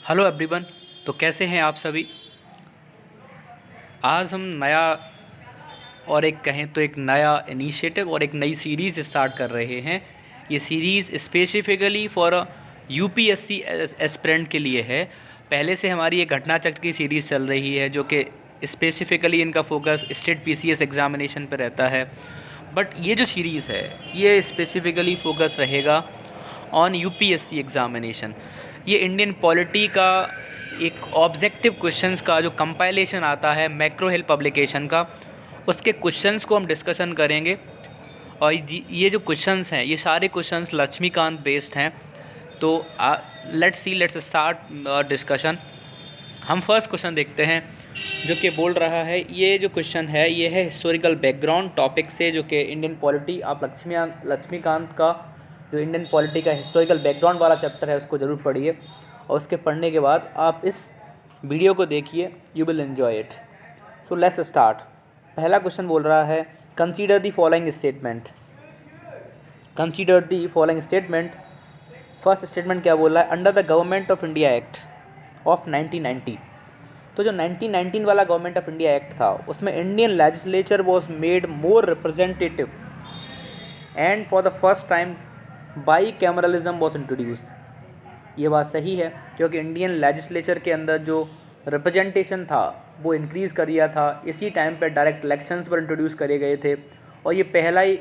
Hello everyone. तो कैसे हैं आप सभी। आज हम नया और एक कहें तो एक नया इनिशिएटिव और एक नई सीरीज़ स्टार्ट कर रहे हैं। ये series specifically for UPSC aspirant के लिए है। पहले से हमारी एक घटना चक्र की सीरीज़ चल रही है जो कि स्पेसिफिकली इनका फोकस स्टेट पीसीएस एग्ज़ामिनेशन पर रहता है। बट ये जो सीरीज़ है ये स्पेसिफिकली फोकस रहेगा ऑन यूपीएससी एग्ज़ामिनेशन। ये इंडियन पॉलिटी का एक ऑब्जेक्टिव क्वेश्चंस का जो कंपाइलेशन आता है मैक्रो हिल पब्लिकेशन का, उसके क्वेश्चंस को हम डिस्कशन करेंगे। और ये जो क्वेश्चंस हैं ये सारे क्वेश्चंस लक्ष्मीकांत बेस्ड हैं। तो लेट्स स्टार्ट डिस्कशन। हम फर्स्ट क्वेश्चन देखते हैं जो कि बोल रहा है, ये जो क्वेश्चन है ये है हिस्टोरिकल बैकग्राउंड टॉपिक से, जो कि इंडियन पॉलिटी। आप लक्ष्मीकांत का जो इंडियन पॉलिटी का हिस्टोरिकल बैकग्राउंड वाला चैप्टर है उसको ज़रूर पढ़िए, और उसके पढ़ने के बाद आप इस वीडियो को देखिए, you will enjoy it. So let's start. पहला क्वेश्चन बोल रहा है, consider the following statement. Consider the following statement. First statement क्या बोल रहा है, under the Government of India act of 1990। तो जो 1919 वाला गवर्नमेंट ऑफ इंडिया एक्ट था उसमें Indian legislature was made more representative and for the first time by cameralism was introduce. ये बात सही है क्योंकि इंडियन लेजिस्लेचर के अंदर जो रिप्रेजेंटेशन था वो इंक्रीज़ कर दिया था। इसी टाइम पर डायरेक्ट इलेक्शंस पर इंट्रोड्यूस करे गए थे, और ये पहला ही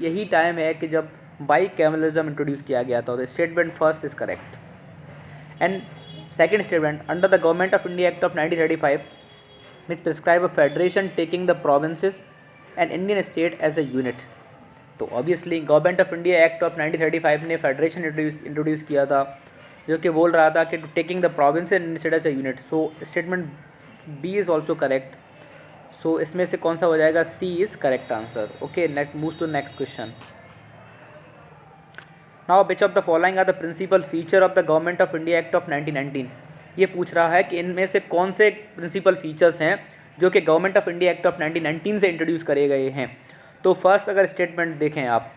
यही टाइम है कि जब बाई कैमरलिज्म इंट्रोड्यूस किया गया था। तो statement first is correct. And second statement, under the Government of India act of 1935 which prescribe a federation taking the provinces and Indian state as a unit. तो obviously Government of India act of 1935 ने federation introduce किया था, जो कि बोल रहा था कि to taking the province and state as a unit. So statement B is also correct. So इसमें से कौन सा हो जाएगा, C is correct answer. Okay, next move to next question. Now which of the following are the principal feature of the Government of India act of 1919। ये पूछ रहा है कि इनमें से कौन से प्रिंसिपल फीचर्स हैं जो कि government of India act of 1919 से इंट्रोड्यूस करे गए हैं। तो फर्स्ट अगर स्टेटमेंट देखें आप,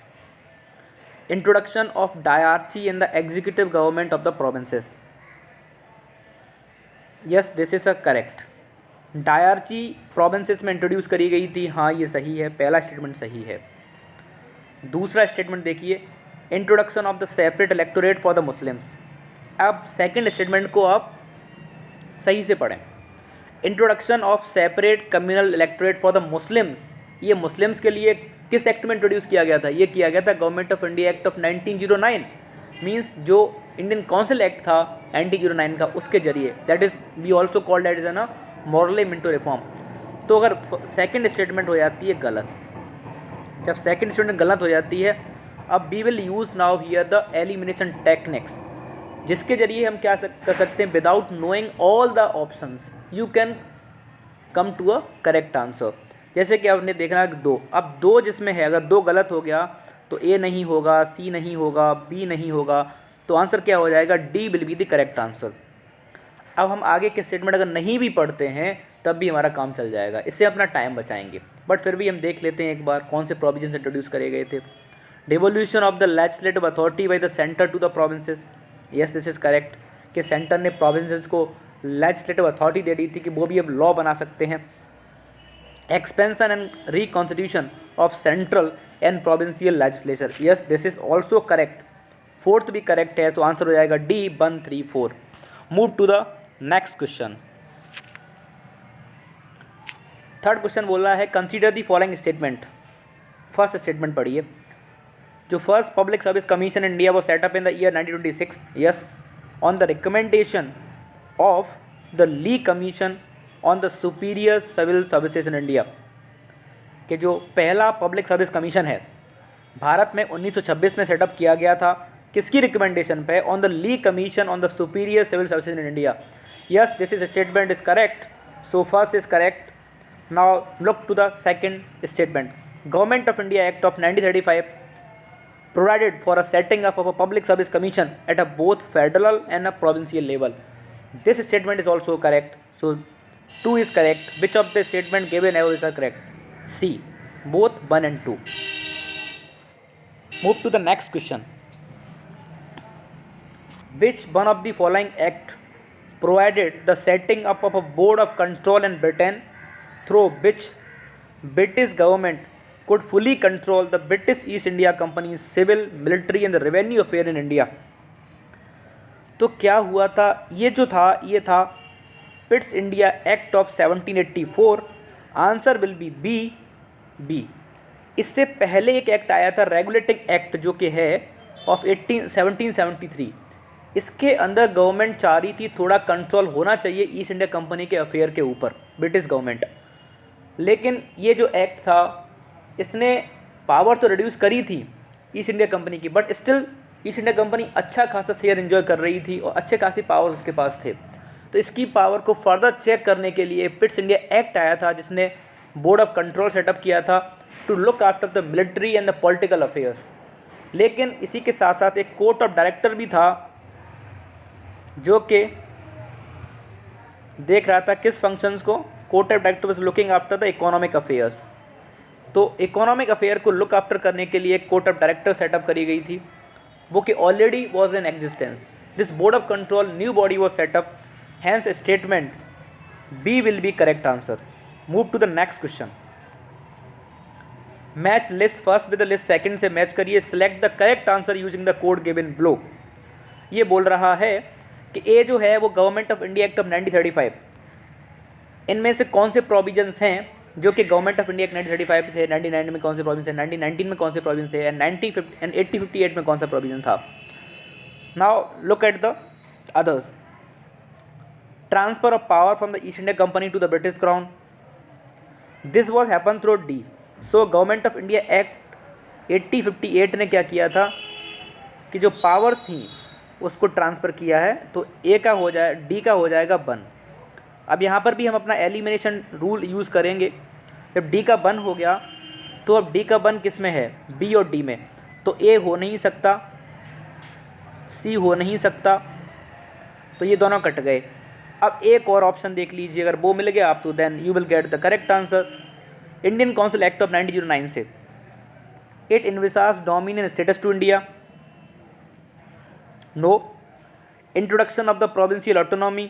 introduction of dyarchy in the executive government of the provinces. Yes, this is a correct. Dyarchy provinces में इंट्रोड्यूस करी गई थी, हाँ ये सही है, पहला स्टेटमेंट सही है। दूसरा स्टेटमेंट देखिए, introduction of the separate electorate for the Muslims. अब सेकंड स्टेटमेंट को आप सही से पढ़ें। Introduction of separate communal electorate for the Muslims, ये मुस्लिम्स के लिए किस एक्ट में इंट्रोड्यूस किया गया था, ये किया गया था government of India act of 1909। Means जो इंडियन काउंसिल एक्ट था 1909 का, उसके जरिए, that is we also called that is ना मॉरले मिंटो रिफॉर्म। तो अगर सेकंड स्टेटमेंट हो जाती है गलत, जब सेकंड स्टेटमेंट गलत हो जाती है, अब we will use now here the elimination techniques, जिसके जरिए हम क्या कर सकते हैं, without knowing all the options you can come to a correct answer. जैसे कि आपने देखना दो, अब दो जिसमें है, अगर दो गलत हो गया तो ए नहीं होगा, सी नहीं होगा, बी नहीं होगा, तो आंसर क्या हो जाएगा, D will be the correct answer. अब हम आगे के स्टेटमेंट अगर नहीं भी पढ़ते हैं तब भी हमारा काम चल जाएगा, इससे अपना टाइम बचाएंगे। बट फिर भी हम देख लेते हैं एक बार कौन से प्रोविजंस इंट्रोड्यूस करे गए थे। Devolution of the legislative authority by the centre to the provinces. Yes, this is correct कि सेंटर ने प्रोविंसेस को लेजिस्लेटिव अथॉरिटी दे दी थी कि वो भी अब लॉ बना सकते हैं। Expansion and reconstitution of central and provincial legislature. Yes, this is also correct. Fourth भी करेक्ट है, तो आंसर हो जाएगा D 1, 3, 4। Move to the next question. Third question बोल रहा है, consider the following statement. First statement पढ़िए, जो first public service commission India वो setup in the year 1926। Yes, on the recommendation of the Lee commission on the superior civil services in India. कि जो पहला public service commission है भारत में 1926 में setup किया गया था, किसकी रिकमेंडेशन पे, on the Lee commission on the superior civil services in India. Yes, this is statement is correct. So first is correct. Now look to the second statement. Government of India act of 1935 provided for a setting up of a public service commission at a both federal and a provincial level. This statement is also correct. So 2 is correct. Which of the statement given above is correct? C. Both 1 and 2. Move to the next question. Which one of the following act provided the setting up of a board of control in Britain through which British government could fully control the British East India Company's civil, military and revenue affair in India। तो क्या हुआ था, ये जो था ये था Pitts India act of 1784। Answer will be B. इससे पहले एक एक्ट आया था रेगुलेटिंग एक्ट जो कि है ऑफ 1773। इसके अंदर गवर्नमेंट चाह रही थी थोड़ा कंट्रोल होना चाहिए ईस्ट इंडिया कंपनी के अफेयर के ऊपर, ब्रिटिश गवर्नमेंट। लेकिन ये जो एक्ट था इसने पावर तो रिड्यूस करी थी ईस्ट इंडिया कंपनी की, but still east India company अच्छा खासा शेयर एंजॉय कर रही थी और अच्छे खासी पावर उसके पास थे। तो इसकी पावर को फर्दर चेक करने के लिए पिट्स इंडिया एक्ट आया था जिसने बोर्ड ऑफ कंट्रोल सेटअप किया था to look after the military and the political affairs. लेकिन इसी के साथ साथ एक कोर्ट ऑफ डायरेक्टर भी था जो कि देख रहा था किस फंक्शंस को। Court of director was looking after the economic affairs. तो इकोनॉमिक अफेयर को लुक आफ्टर करने के लिए कोर्ट ऑफ डायरेक्टर सेटअप करी गई थी, वो कि already was in existence. This board of control new body was set up, hence statement B will be correct answer. Move to the next question. Match list first with the list second से match करिए, select the correct answer using the code given below. ये बोल रहा है कि A जो है वो government of India act of 1935, इनमें से कौन से प्रोविजंस हैं जो कि गवर्नमेंट ऑफ इंडिया एक्ट 1935 थे, 1999 में कौन से प्रोविजन थे, 1919 में कौन से प्रोविजन थे, एंड 1858 में कौन सा प्रोविजन था। Now look at the others. Transfer of power from the East India Company to the British crown, this was happen through D. So Government of India Act 1858 ने क्या किया था कि जो पावर्स थी उसको ट्रांसफ़र किया है, तो ए का हो जाए, डी का हो जाएगा बन। अब यहाँ पर भी हम अपना एलिमिनेशन रूल यूज़ करेंगे। जब डी का बन हो गया तो अब डी का बन किस में है, बी और डी में, तो ए हो नहीं सकता, सी हो नहीं सकता, तो ये दोनों कट गए। अब एक और ऑप्शन देख लीजिए, अगर वो मिल गया आप तो then you will get the correct answer. Indian council act of 1909 से it envisages dominion status to India, no. Introduction of the provincial autonomy,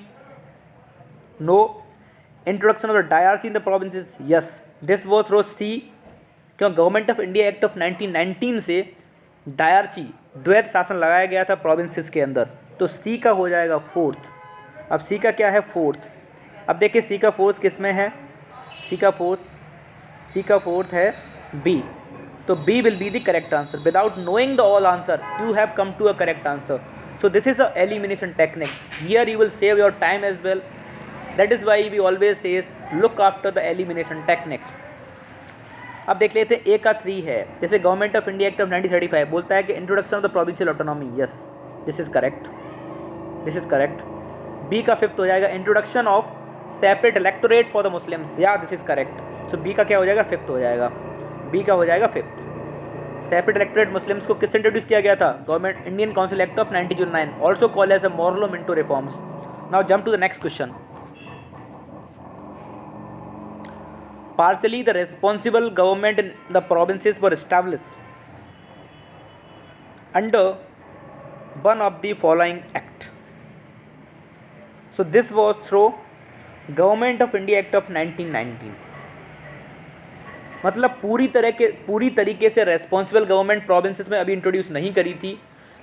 no. Introduction of the dyarchy in the provinces, yes. This was through C, क्यों Government of India act of 1919 से डायरची द्वैत शासन लगाया गया था provinces के अंदर, तो सी का हो जाएगा फोर्थ। अब सी का क्या है, फोर्थ। अब देखिए सी का फोर्थ किस में है, सी का फोर्थ है बी, तो B will be the correct answer. Without knowing the all answer you have come to a correct answer. So this is a elimination technique. Here you will save your time as well. That is why we always says look after the elimination technique. अब देख लेते हैं ए का 3 है, जैसे Government of India act of 1935 बोलता है कि introduction of the provincial autonomy, yes this is correct. B का 5th हो जाएगा introduction of separate electorate for the Muslims, या this is correct. So B का क्या हो जाएगा, 5th हो जाएगा, बी का हो जाएगा 5th। सेपरेट इलेक्टोरेट मुस्लिम्स को किससे इंट्रोड्यूस किया गया था, government Indian council act of 1909, also called as a Morley Minto reforms. Now jump to the next question. Partially the responsible government in the provinces were established under one of the following act. So this was through Government of India Act of 1919. मतलब पूरी तरीके से responsible government provinces में अभी introduce नहीं करी थी,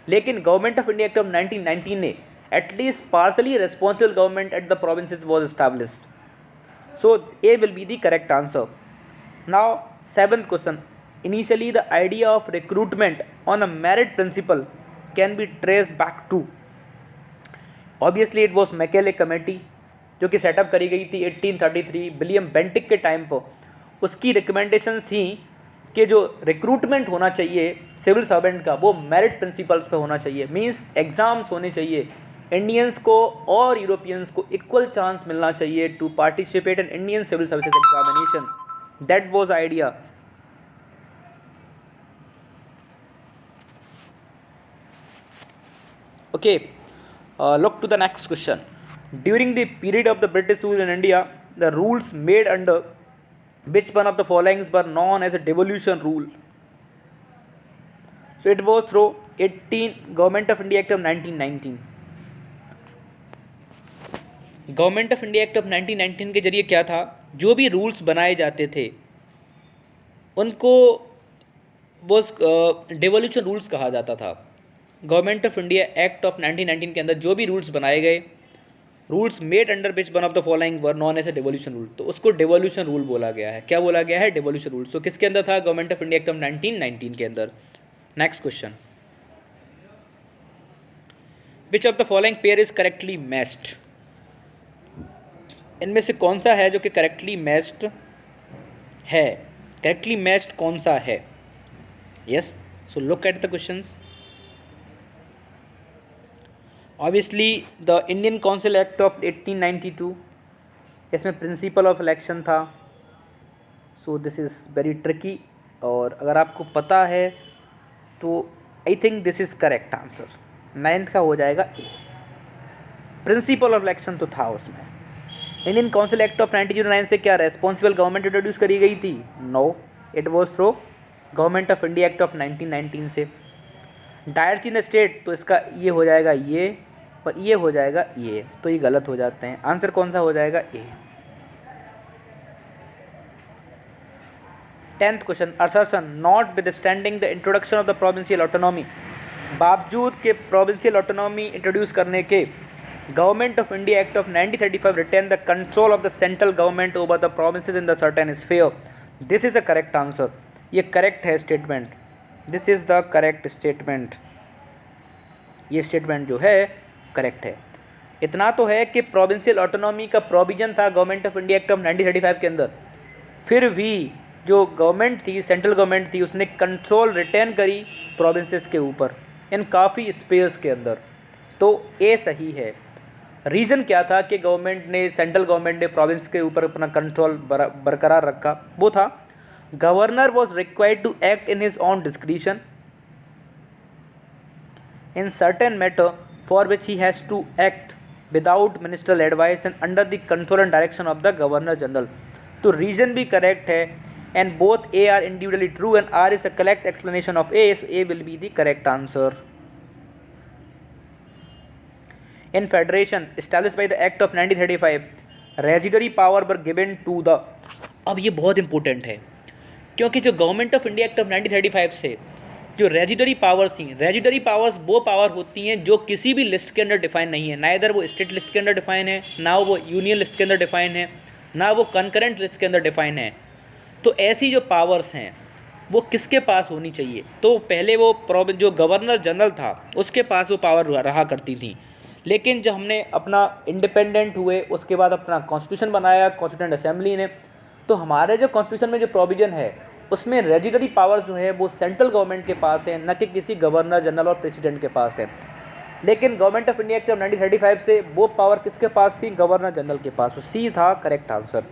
लेकिन Government of India act of 1919 ने at least partially responsible government at the provinces was established. So A will be the correct answer. Now 7th question. Initially the idea of recruitment on a merit principle can be traced back to, obviously it was Macaulay committee जो कि setup करी गई थी 1833 William Bentinck के time पर। उसकी recommendations थी कि जो रिक्रूटमेंट होना चाहिए सिविल सर्वेंट का वो मेरिट प्रिंसिपल्स पे होना चाहिए, मींस एग्ज़ाम्स होने चाहिए, इंडियंस को और यूरोपियंस को इक्वल चांस मिलना चाहिए to participate in Indian civil services examination. That was idea. Okay, look to the next question. During the period of the British rule in India, the rules made under which one of the followings were known as a devolution rule? So it was through Government of India Act of 1919. Government of India act of 1919 के जरिए क्या था, जो भी rules बनाए जाते थे उनको वो डेवोल्यूशन रूल्स कहा जाता था। Government of India act of 1919 के अंदर जो भी रूल्स बनाए गए, rules made under which one of the following were known as a devolution rule, तो उसको डेवोल्यूशन रूल बोला गया है। क्या बोला गया है? Devolution rule. सो किसके अंदर था? Government of India act of 1919 के अंदर। Next question, which of the following pair is correctly matched, इनमें से कौन सा है जो कि करेक्टली मैच्ड है? करेक्टली मैच्ड कौन सा है? Yes, so look at the questions. Obviously the Indian council act of 1892, इसमें प्रिंसिपल ऑफ इलेक्शन था। So this is very tricky, और अगर आपको पता है तो I think this is correct answer. 9th का हो जाएगा ए। प्रिंसिपल ऑफ इलेक्शन तो था उसमें। इंडियन काउंसिल एक्ट ऑफ 1909 से क्या रेस्पॉन्सिबल गवर्नमेंट इंट्रोड्यूस करी गई थी? No, it was through Government of India act of 1919 से। डायरेक्ट इन स्टेट, तो इसका ये हो जाएगा ये, और ये हो जाएगा ये, तो ये गलत हो जाते हैं। आंसर कौन सा हो जाएगा? A. 10th question, assertion notwithstanding the introduction of the provincial autonomy, बावजूद के प्रोविंशियल ऑटोनॉमी इंट्रोड्यूस करने के Government of India act of 1935 retain the control of the central government over the provinces in the certain sphere. This is the correct answer. ये correct है statement, this is the correct statement. ये statement जो है correct है। इतना तो है कि प्रोविंशियल ऑटोनॉमी का प्रोविजन था government of India act of 1935 के अंदर, फिर भी जो गवर्नमेंट थी, सेंट्रल गवर्नमेंट थी, उसने कंट्रोल रिटेन करी प्रोविंसेस के ऊपर इन काफ़ी स्पेस के अंदर। तो ए सही है। रीज़न क्या था कि गवर्नमेंट ने, सेंट्रल गवर्नमेंट ने प्रोविंस के ऊपर अपना कंट्रोल बरकरार रखा? वो था governor was required to act in his own discretion in certain matter for which he has to act without ministerial advice and under the control and direction of the governor general। तो reason भी correct है, and both A are individually true and R is a correct explanation of A, so A will be the correct answer। In federation established by the act of 1935, residuary power were given to the, अब ये बहुत important है क्योंकि जो government of India act of 1935 से जो residuary powers थी, residuary powers वो पावर होती हैं जो किसी भी लिस्ट के अंदर डिफाइन नहीं है, नाइदर वो स्टेट लिस्ट के अंदर डिफाइन है, ना वो यूनियन लिस्ट के अंदर डिफाइन है, ना वो कंकरेंट लिस्ट के अंदर डिफाइन है। तो ऐसी जो पावर्स हैं वो किसके पास होनी चाहिए? तो पहले वो जो गवर्नर जनरल था उसके पास वो पावर रहा करती थी, लेकिन जब हमने अपना इंडिपेंडेंट हुए उसके बाद अपना कॉन्स्टिट्यूशन बनाया कॉन्स्टिट्यूंट असेंबली ने, तो हमारे जो कॉन्स्टिट्यूशन में जो प्रोविज़न है उसमें रेजिडरी पावर्स जो है वो सेंट्रल गवर्नमेंट के पास है, न कि किसी गवर्नर जनरल और प्रेसिडेंट के पास है। लेकिन Government of India act of 1935 से वो पावर किसके पास थी? गवर्नर जनरल के पास। तो सी था करेक्ट आंसर।